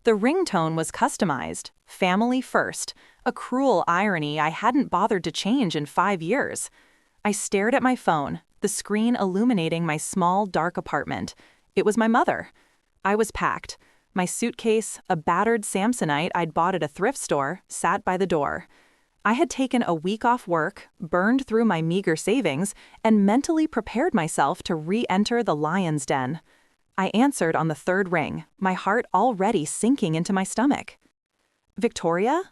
The ringtone was customized, family first, a cruel irony I hadn't bothered to change in 5 years. I stared at my phone, the screen illuminating my small, dark apartment. It was my mother. I was packed. My suitcase, a battered Samsonite I'd bought at a thrift store, sat by the door. I had taken a week off work, burned through my meager savings, and mentally prepared myself to re-enter the lion's den. I answered on the third ring, my heart already sinking into my stomach. "Victoria?"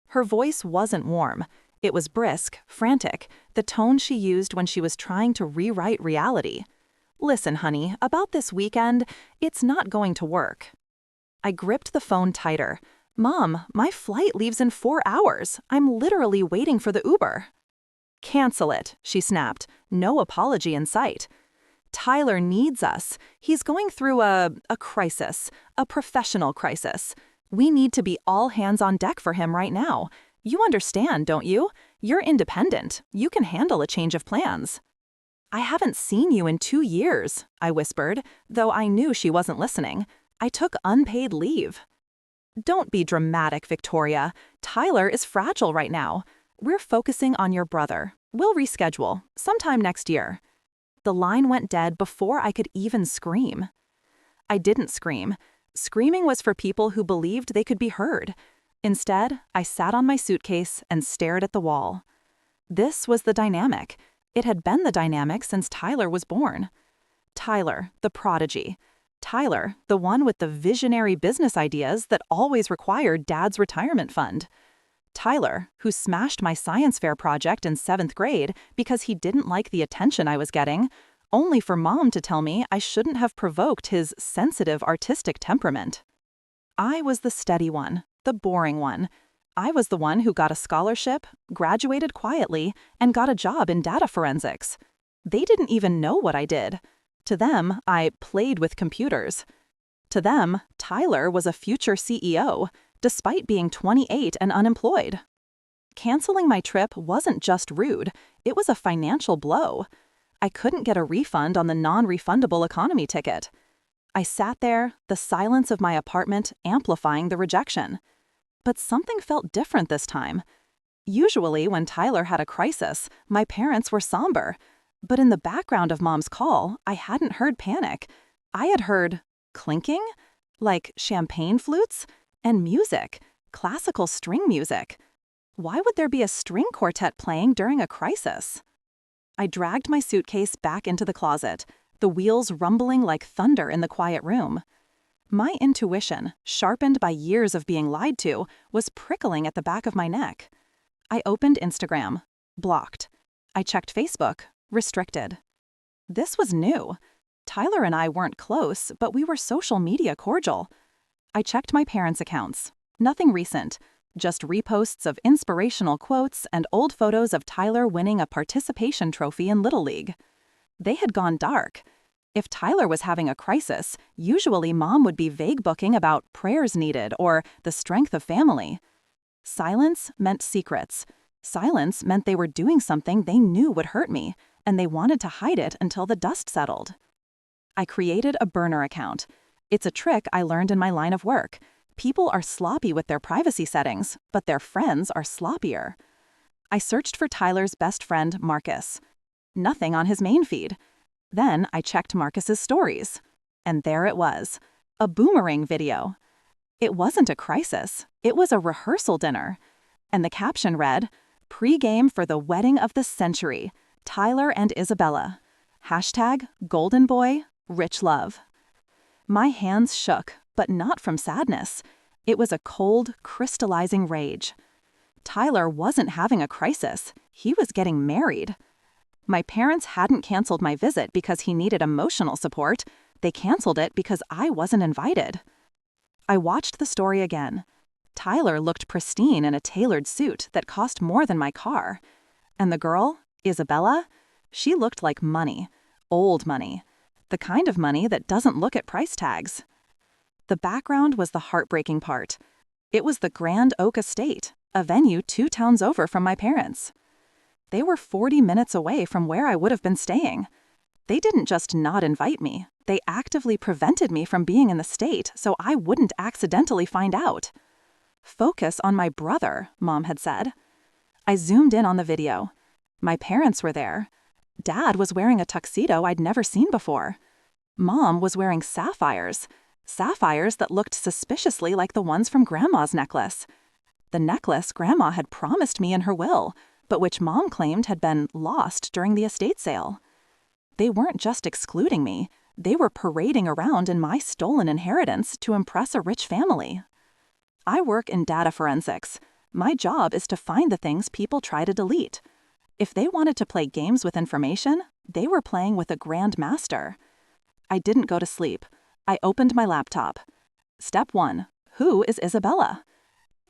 Her voice wasn't warm. It was brisk, frantic, the tone she used when she was trying to rewrite reality. "Listen, honey, about this weekend, it's not going to work." I gripped the phone tighter. "Mom, my flight leaves in 4 hours. I'm literally waiting for the Uber." "Cancel it," she snapped, no apology in sight. "Tyler needs us. He's going through a crisis, a professional crisis. We need to be all hands on deck for him right now. You understand, don't you? You're independent. You can handle a change of plans." "I haven't seen you in 2 years," I whispered, though I knew she wasn't listening. "I took unpaid leave." "Don't be dramatic, Victoria. Tyler is fragile right now. We're focusing on your brother. We'll reschedule, sometime next year." The line went dead before I could even scream. I didn't scream. Screaming was for people who believed they could be heard. Instead, I sat on my suitcase and stared at the wall. This was the dynamic. It had been the dynamic since Tyler was born. Tyler, the prodigy. Tyler, the one with the visionary business ideas that always required Dad's retirement fund. Tyler, who smashed my science fair project in 7th grade because he didn't like the attention I was getting, only for Mom to tell me I shouldn't have provoked his sensitive artistic temperament. I was the steady one, the boring one. I was the one who got a scholarship, graduated quietly, and got a job in data forensics. They didn't even know what I did. To them, I played with computers. To them, Tyler was a future CEO, despite being 28 and unemployed. Canceling my trip wasn't just rude, it was a financial blow. I couldn't get a refund on the non-refundable economy ticket. I sat there, the silence of my apartment amplifying the rejection. But something felt different this time. Usually, when Tyler had a crisis, my parents were somber. But in the background of Mom's call, I hadn't heard panic. I had heard clinking, like champagne flutes, and music, classical string music. Why would there be a string quartet playing during a crisis? I dragged my suitcase back into the closet, the wheels rumbling like thunder in the quiet room. My intuition, sharpened by years of being lied to, was prickling at the back of my neck. I opened Instagram, blocked. I checked Facebook, restricted. This was new. Tyler and I weren't close, but we were social media cordial. I checked my parents' accounts. Nothing recent, just reposts of inspirational quotes and old photos of Tyler winning a participation trophy in Little League. They had gone dark. If Tyler was having a crisis, usually Mom would be vague booking about prayers needed or the strength of family. Silence meant secrets. Silence meant they were doing something they knew would hurt me, and they wanted to hide it until the dust settled. I created a burner account. It's a trick I learned in my line of work. People are sloppy with their privacy settings, but their friends are sloppier. I searched for Tyler's best friend, Marcus. Nothing on his main feed. Then I checked Marcus's stories. And there it was, a boomerang video. It wasn't a crisis, it was a rehearsal dinner. And the caption read, "Pre-game for the wedding of the century, Tyler and Isabella. #Golden Boy, Rich Love." My hands shook, but not from sadness. It was a cold, crystallizing rage. Tyler wasn't having a crisis. He was getting married. My parents hadn't canceled my visit because he needed emotional support. They canceled it because I wasn't invited. I watched the story again. Tyler looked pristine in a tailored suit that cost more than my car. And the girl, Isabella, she looked like money. Old money. The kind of money that doesn't look at price tags. The background was the heartbreaking part. It was the Grand Oak Estate, a venue 2 towns over from my parents. They were 40 minutes away from where I would have been staying. They didn't just not invite me, they actively prevented me from being in the state so I wouldn't accidentally find out. "Focus on my brother," Mom had said. I zoomed in on the video. My parents were there. Dad was wearing a tuxedo I'd never seen before. Mom was wearing sapphires that looked suspiciously like the ones from Grandma's necklace. The necklace Grandma had promised me in her will, but which Mom claimed had been lost during the estate sale. They weren't just excluding me, they were parading around in my stolen inheritance to impress a rich family. I work in data forensics. My job is to find the things people try to delete. If they wanted to play games with information, they were playing with a grand master. I didn't go to sleep. I opened my laptop. Step 1. Who is Isabella?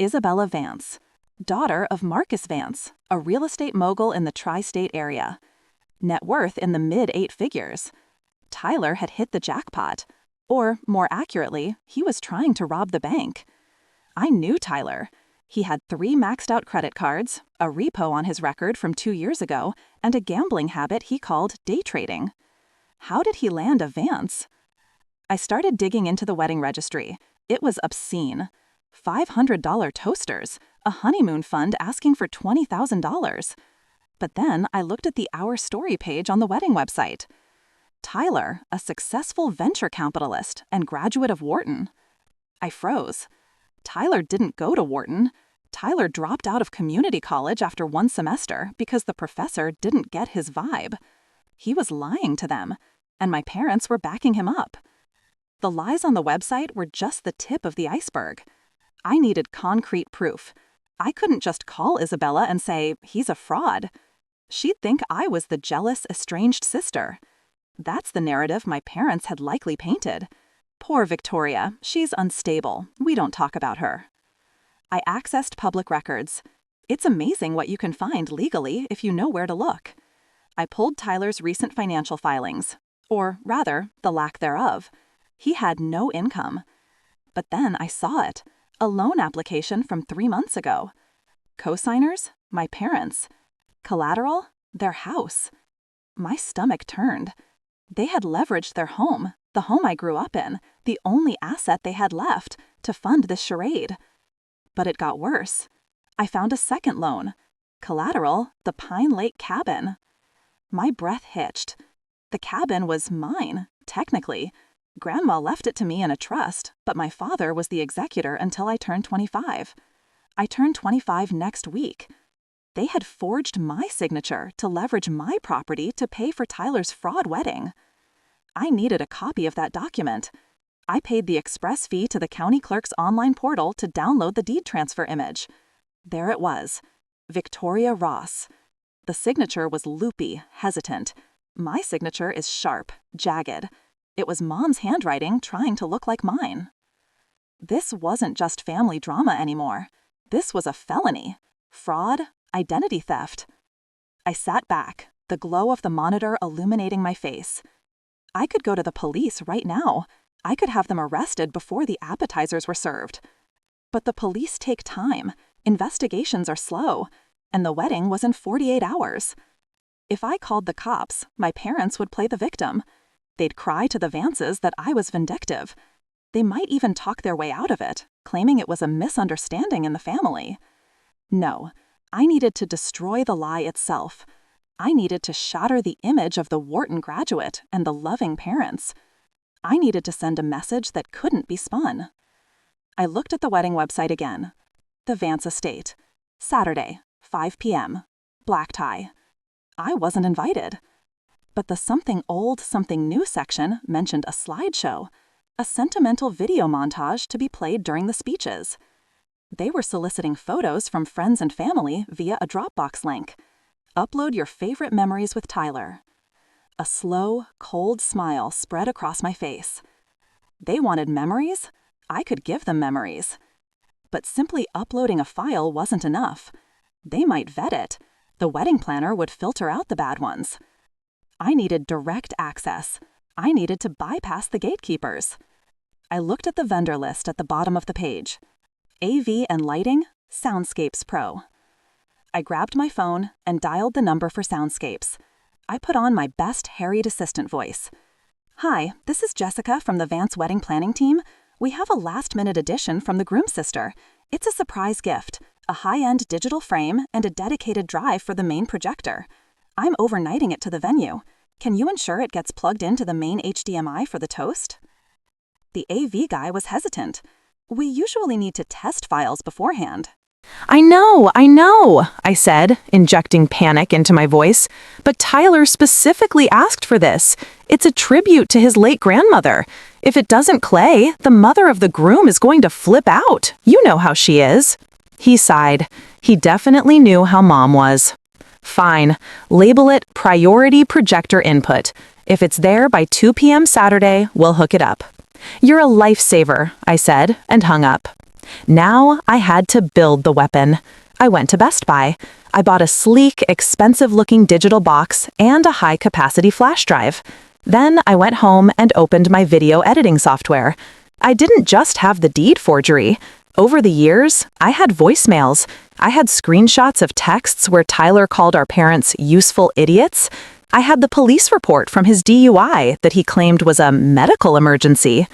Isabella Vance, daughter of Marcus Vance, a real estate mogul in the tri-state area. Net worth in the mid-8 figures. Tyler had hit the jackpot. Or, more accurately, he was trying to rob the bank. I knew Tyler. He had 3 maxed-out credit cards, a repo on his record from 2 years ago, and a gambling habit he called day trading. How did he land a Vance? I started digging into the wedding registry. It was obscene. $500 toasters, a honeymoon fund asking for $20,000. But then I looked at the Our Story page on the wedding website. Tyler, a successful venture capitalist and graduate of Wharton. I froze. Tyler didn't go to Wharton. Tyler dropped out of community college after 1 semester because the professor didn't get his vibe. He was lying to them, and my parents were backing him up. The lies on the website were just the tip of the iceberg. I needed concrete proof. I couldn't just call Isabella and say, "He's a fraud." She'd think I was the jealous, estranged sister. That's the narrative my parents had likely painted. Poor Victoria, she's unstable. We don't talk about her. I accessed public records. It's amazing what you can find legally if you know where to look. I pulled Tyler's recent financial filings, or rather, the lack thereof. He had no income. But then I saw it, a loan application from 3 months ago. Co-signers? My parents. Collateral? Their house. My stomach turned. They had leveraged their home, the home I grew up in, the only asset they had left, to fund this charade. But it got worse. I found a second loan. Collateral, the Pine Lake cabin. My breath hitched. The cabin was mine, technically. Grandma left it to me in a trust, but my father was the executor until I turned 25. I turned 25 next week. They had forged my signature to leverage my property to pay for Tyler's fraud wedding. I needed a copy of that document. I paid the express fee to the county clerk's online portal to download the deed transfer image. There it was. Victoria Ross. The signature was loopy, hesitant. My signature is sharp, jagged. It was Mom's handwriting trying to look like mine. This wasn't just family drama anymore. This was a felony. Fraud, identity theft. I sat back, the glow of the monitor illuminating my face. I could go to the police right now. I could have them arrested before the appetizers were served. But the police take time, investigations are slow, and the wedding was in 48 hours. If I called the cops, my parents would play the victim. They'd cry to the Vances that I was vindictive. They might even talk their way out of it, claiming it was a misunderstanding in the family. No, I needed to destroy the lie itself. I needed to shatter the image of the Wharton graduate and the loving parents. I needed to send a message that couldn't be spun. I looked at the wedding website again. The Vance estate. Saturday, 5 p.m. Black tie. I wasn't invited. But the something old, something new section mentioned a slideshow, a sentimental video montage to be played during the speeches. They were soliciting photos from friends and family via a Dropbox link. Upload your favorite memories with Tyler. A slow, cold smile spread across my face. They wanted memories? I could give them memories. But simply uploading a file wasn't enough. They might vet it. The wedding planner would filter out the bad ones. I needed direct access. I needed to bypass the gatekeepers. I looked at the vendor list at the bottom of the page. AV and lighting, Soundscapes Pro. I grabbed my phone and dialed the number for Soundscapes. I put on my best harried assistant voice. "Hi, this is Jessica from the Vance wedding planning team. We have a last-minute addition from the groom's sister. It's a surprise gift, a high-end digital frame and a dedicated drive for the main projector. I'm overnighting it to the venue. Can you ensure it gets plugged into the main HDMI for the toast?" The AV guy was hesitant. "We usually need to test files beforehand." I know, I said, injecting panic into my voice. "But Tyler specifically asked for this. It's a tribute to his late grandmother. If it doesn't play, the mother of the groom is going to flip out. You know how she is." He sighed. He definitely knew how Mom was. "Fine. Label it priority projector input. If it's there by 2 p.m. Saturday, we'll hook it up." "You're a lifesaver," I said, and hung up. Now I had to build the weapon. I went to Best Buy. I bought a sleek, expensive-looking digital box and a high-capacity flash drive. Then I went home and opened my video editing software. I didn't just have the deed forgery. Over the years, I had voicemails. I had screenshots of texts where Tyler called our parents useful idiots. I had the police report from his DUI that he claimed was a medical emergency.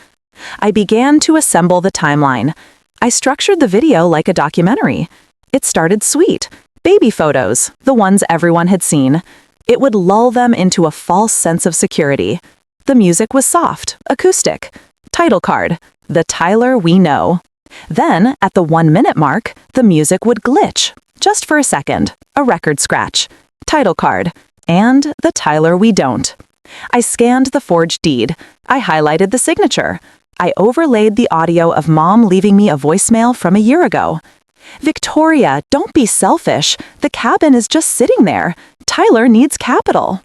I began to assemble the timeline. I structured the video like a documentary. It started sweet. Baby photos, the ones everyone had seen. It would lull them into a false sense of security. The music was soft, acoustic. Title card, "The Tyler We Know." Then, at the 1-minute mark, the music would glitch, just for a second, a record scratch. Title card, and "The Tyler We Don't." I scanned the forged deed. I highlighted the signature. I overlaid the audio of Mom leaving me a voicemail from a year ago. "Victoria, don't be selfish. The cabin is just sitting there. Tyler needs capital."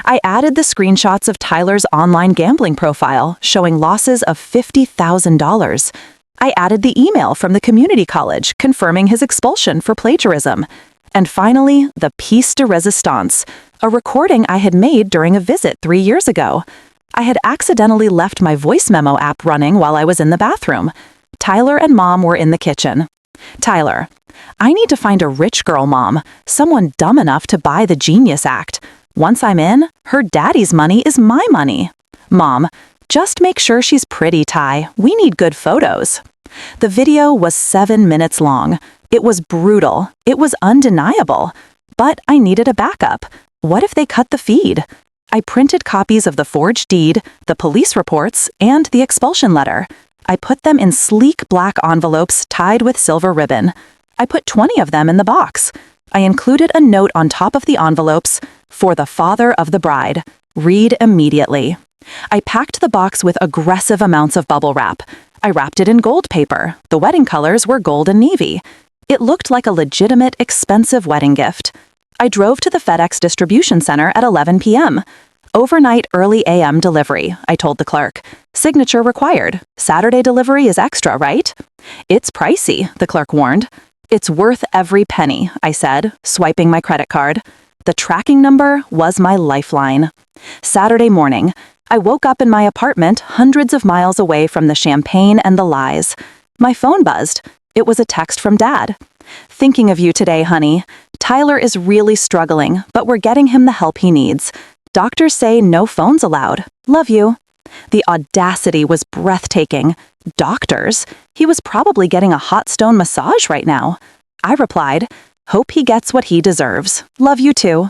I added the screenshots of Tyler's online gambling profile, showing losses of $50,000. I added the email from the community college confirming his expulsion for plagiarism. And finally, the piece de resistance, a recording I had made during a visit 3 years ago. I had accidentally left my voice memo app running while I was in the bathroom. Tyler and Mom were in the kitchen. "Tyler, I need to find a rich girl mom, someone dumb enough to buy the Genius Act. Once I'm in, her daddy's money is my money. Mom, just make sure she's pretty, Ty. We need good photos." The video was 7 minutes long. It was brutal. It was undeniable. But I needed a backup. What if they cut the feed? I printed copies of the forged deed, the police reports, and the expulsion letter. I put them in sleek black envelopes tied with silver ribbon. I put 20 of them in the box. I included a note on top of the envelopes, "For the father of the bride. Read immediately." I packed the box with aggressive amounts of bubble wrap. I wrapped it in gold paper. The wedding colors were gold and navy. It looked like a legitimate, expensive wedding gift. I drove to the FedEx distribution center at 11 p.m. "Overnight early a.m. delivery," I told the clerk. "Signature required. Saturday delivery is extra, right?" "It's pricey," the clerk warned. "It's worth every penny," I said, swiping my credit card. The tracking number was my lifeline. Saturday morning, I woke up in my apartment hundreds of miles away from the champagne and the lies. My phone buzzed. It was a text from Dad. "Thinking of you today, honey. Tyler is really struggling, but we're getting him the help he needs. Doctors say no phones allowed. Love you." The audacity was breathtaking. Doctors? He was probably getting a hot stone massage right now. I replied, "Hope he gets what he deserves. Love you too."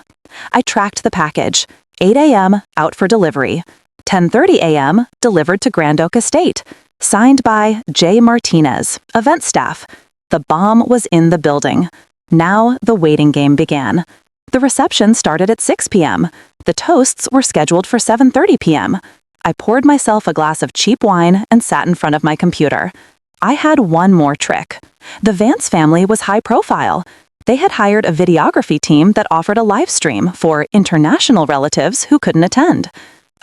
I tracked the package. 8 a.m., out for delivery. 10:30 a.m., delivered to Grand Oak Estate. Signed by J. Martinez, event staff. The bomb was in the building. Now the waiting game began. The reception started at 6 p.m. The toasts were scheduled for 7:30 p.m. I poured myself a glass of cheap wine and sat in front of my computer. I had one more trick. The Vance family was high profile. They had hired a videography team that offered a live stream for international relatives who couldn't attend.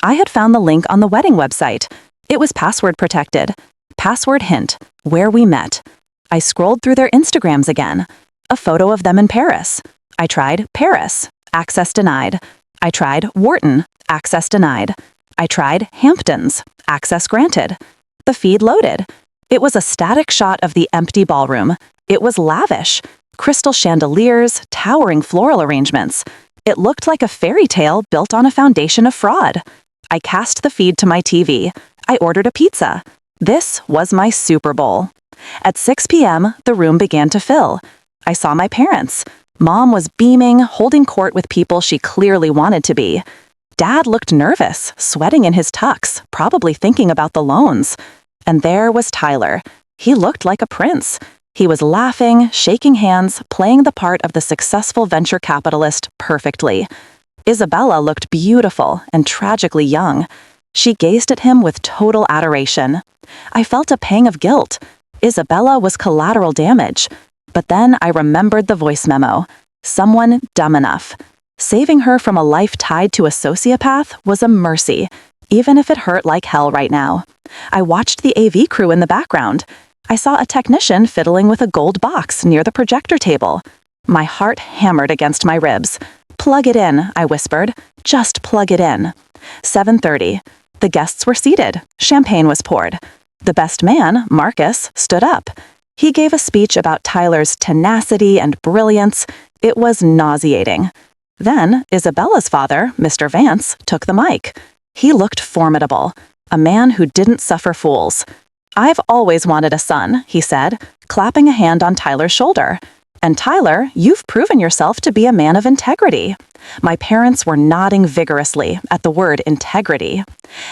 I had found the link on the wedding website. It was password protected. Password hint, where we met. I scrolled through their Instagrams again. A photo of them in Paris. I tried Paris. Access denied. I tried Wharton. Access denied. I tried Hamptons. Access granted. The feed loaded. It was a static shot of the empty ballroom. It was lavish. Crystal chandeliers, towering floral arrangements. It looked like a fairy tale built on a foundation of fraud. I cast the feed to my TV. I ordered a pizza. This was my Super Bowl. At 6 p.m., the room began to fill. I saw my parents. Mom was beaming, holding court with people she clearly wanted to be. Dad looked nervous, sweating in his tux, probably thinking about the loans. And there was Tyler. He looked like a prince. He was laughing, shaking hands, playing the part of the successful venture capitalist perfectly. Isabella looked beautiful and tragically young. She gazed at him with total adoration. I felt a pang of guilt. Isabella was collateral damage. But then I remembered the voice memo. Someone dumb enough. Saving her from a life tied to a sociopath was a mercy, even if it hurt like hell right now. I watched the AV crew in the background. I saw a technician fiddling with a gold box near the projector table. My heart hammered against my ribs. "Plug it in," I whispered. "Just plug it in." 7:30. The guests were seated. Champagne was poured. The best man, Marcus, stood up. He gave a speech about Tyler's tenacity and brilliance. It was nauseating. Then Isabella's father, Mr. Vance, took the mic. He looked formidable, a man who didn't suffer fools. "I've always wanted a son," he said, clapping a hand on Tyler's shoulder. "And Tyler, you've proven yourself to be a man of integrity." My parents were nodding vigorously at the word integrity.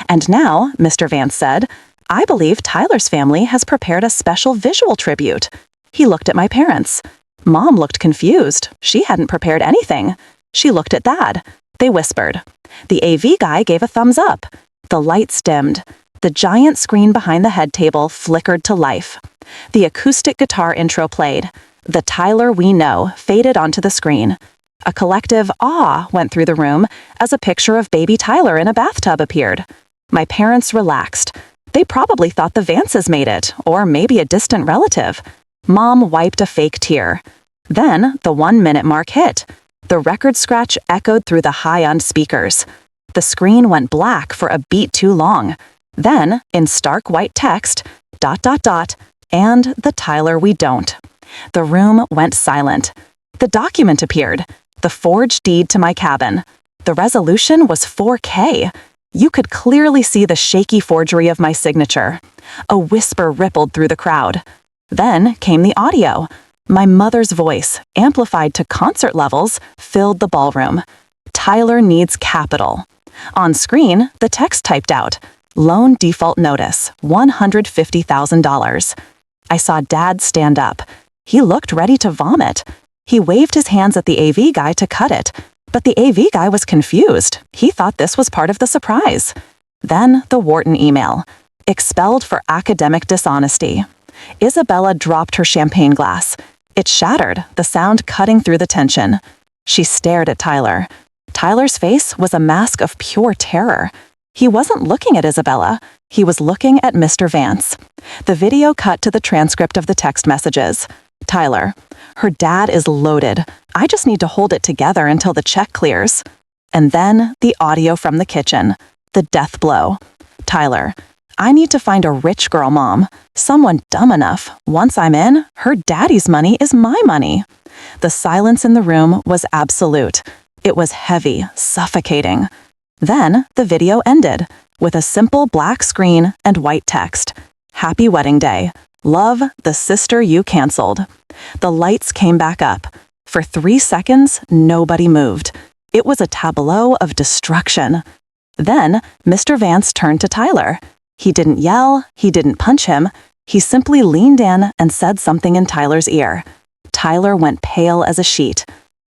"And now," Mr. Vance said, "I believe Tyler's family has prepared a special visual tribute." He looked at my parents. Mom looked confused. She hadn't prepared anything. She looked at Dad. They whispered. The AV guy gave a thumbs up. The lights dimmed. The giant screen behind the head table flickered to life. The acoustic guitar intro played. The Tyler we know faded onto the screen. A collective awe went through the room as a picture of baby Tyler in a bathtub appeared. My parents relaxed. They probably thought the Vances made it, or maybe a distant relative. Mom wiped a fake tear. Then the 1-minute mark hit. The record scratch echoed through the high-end speakers. The screen went black for a beat too long. Then, in stark white text, ... and the Tyler we don't. The room went silent. The document appeared. The forged deed to my cabin. The resolution was 4K. You could clearly see the shaky forgery of my signature. A whisper rippled through the crowd. Then came the audio. My mother's voice, amplified to concert levels, filled the ballroom. "Tyler needs capital." On screen, the text typed out. "Loan default notice, $150,000. I saw Dad stand up. He looked ready to vomit. He waved his hands at the AV guy to cut it, but the AV guy was confused. He thought this was part of the surprise. Then the Wharton email. Expelled for academic dishonesty. Isabella dropped her champagne glass. It shattered, the sound cutting through the tension. She stared at Tyler. Tyler's face was a mask of pure terror. He wasn't looking at Isabella. He was looking at Mr. Vance. The video cut to the transcript of the text messages. Tyler, "Her dad is loaded. I just need to hold it together until the check clears." And then the audio from the kitchen. The death blow. Tyler, "I need to find a rich girl mom. Someone dumb enough. Once I'm in, her daddy's money is my money." The silence in the room was absolute. It was heavy, suffocating. Then the video ended with a simple black screen and white text. "Happy wedding day. Love, the sister you canceled." The lights came back up. For 3 seconds, nobody moved. It was a tableau of destruction. Then Mr. Vance turned to Tyler. He didn't yell, he didn't punch him. He simply leaned in and said something in Tyler's ear. Tyler went pale as a sheet.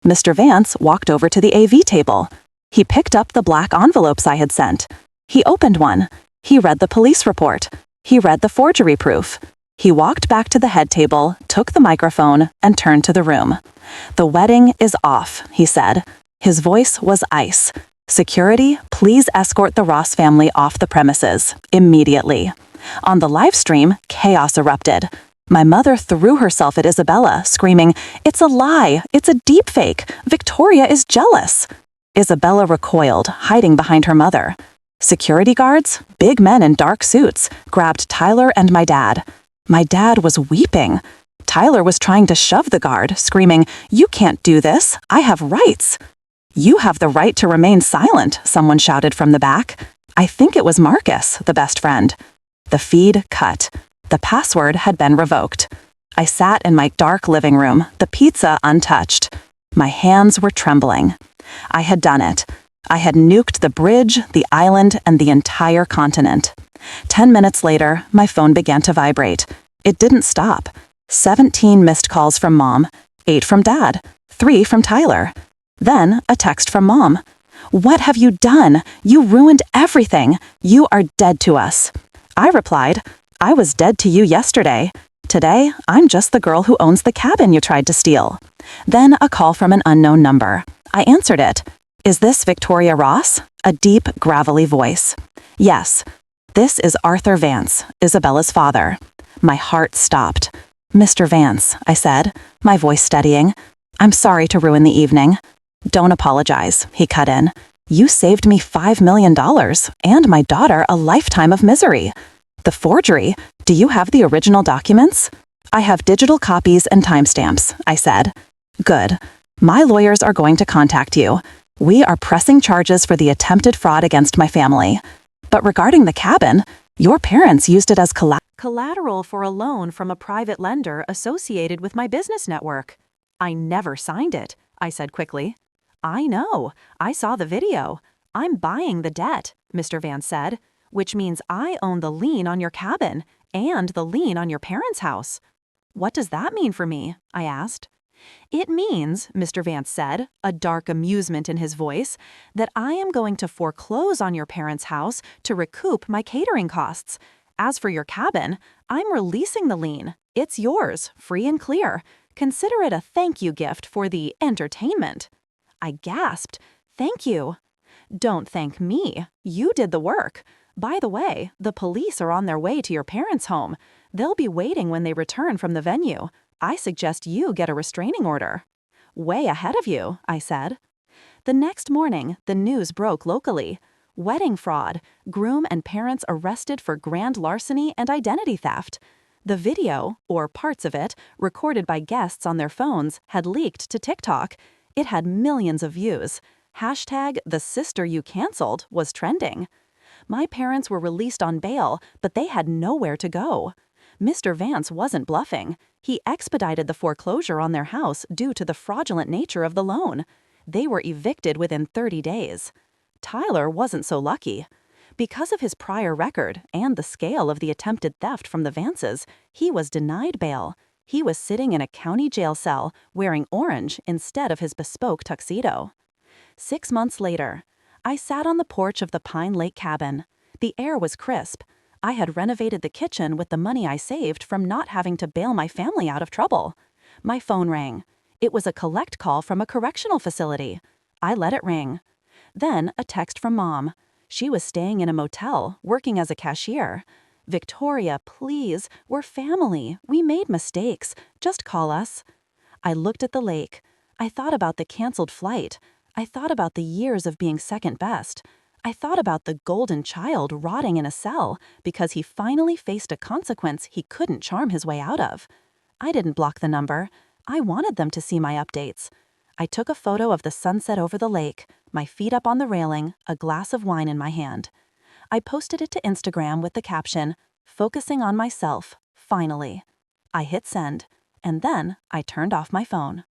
Mr. Vance walked over to the AV table. He picked up the black envelopes I had sent. He opened one. He read the police report. He read the forgery proof. He walked back to the head table, took the microphone, and turned to the room. "The wedding is off," he said. His voice was ice. "Security, please escort the Ross family off the premises, immediately." On the live stream, chaos erupted. My mother threw herself at Isabella, screaming, "It's a lie! It's a deepfake! Victoria is jealous!" Isabella recoiled, hiding behind her mother. Security guards, big men in dark suits, grabbed Tyler and my dad. My dad was weeping. Tyler was trying to shove the guard, screaming, "You can't do this! I have rights!" "You have the right to remain silent," someone shouted from the back. I think it was Marcus, the best friend. The feed cut. The password had been revoked. I sat in my dark living room, the pizza untouched. My hands were trembling. I had done it. I had nuked the bridge, the island, and the entire continent. 10 minutes later, my phone began to vibrate. It didn't stop. 17 missed calls from Mom, 8 from Dad, 3 from Tyler. Then a text from Mom. "What have you done? You ruined everything. You are dead to us." I replied, "I was dead to you yesterday. Today, I'm just the girl who owns the cabin you tried to steal." Then a call from an unknown number. I answered it. "Is this Victoria Ross?" A deep, gravelly voice. "Yes. This is Arthur Vance, Isabella's father." My heart stopped. "Mr. Vance," I said, my voice steadying. "I'm sorry to ruin the evening." "Don't apologize," he cut in. "You saved me $5 million and my daughter a lifetime of misery." "The forgery? Do you have the original documents?" "I have digital copies and timestamps," I said. "Good. My lawyers are going to contact you. We are pressing charges for the attempted fraud against my family. But regarding the cabin, your parents used it as collateral for a loan from a private lender associated with my business network." "I never signed it," I said quickly. "I know. I saw the video. I'm buying the debt," Mr. Vance said, "which means I own the lien on your cabin and the lien on your parents' house." "What does that mean for me?" I asked. "It means," Mr. Vance said, a dark amusement in his voice, "that I am going to foreclose on your parents' house to recoup my catering costs. As for your cabin, I'm releasing the lien. It's yours, free and clear. Consider it a thank you gift for the entertainment." I gasped. "Thank you." "Don't thank me. You did the work. By the way, the police are on their way to your parents' home. They'll be waiting when they return from the venue. I suggest you get a restraining order." "Way ahead of you," I said. The next morning, the news broke locally. Wedding fraud, groom and parents arrested for grand larceny and identity theft. The video, or parts of it, recorded by guests on their phones, had leaked to TikTok. It had millions of views. Hashtag "the sister you canceled" was trending. My parents were released on bail, but they had nowhere to go. Mr. Vance wasn't bluffing. He expedited the foreclosure on their house due to the fraudulent nature of the loan. They were evicted within 30 days. Tyler wasn't so lucky. Because of his prior record and the scale of the attempted theft from the Vances, he was denied bail. He was sitting in a county jail cell, wearing orange instead of his bespoke tuxedo. 6 months later, I sat on the porch of the Pine Lake cabin. The air was crisp. I had renovated the kitchen with the money I saved from not having to bail my family out of trouble. My phone rang. It was a collect call from a correctional facility. I let it ring. Then a text from Mom. She was staying in a motel, working as a cashier. "Victoria, please, we're family. We made mistakes. Just call us." I looked at the lake. I thought about the canceled flight. I thought about the years of being second best. I thought about the golden child rotting in a cell because he finally faced a consequence he couldn't charm his way out of. I didn't block the number. I wanted them to see my updates. I took a photo of the sunset over the lake, my feet up on the railing, a glass of wine in my hand. I posted it to Instagram with the caption, "Focusing on myself, finally." I hit send, and then I turned off my phone.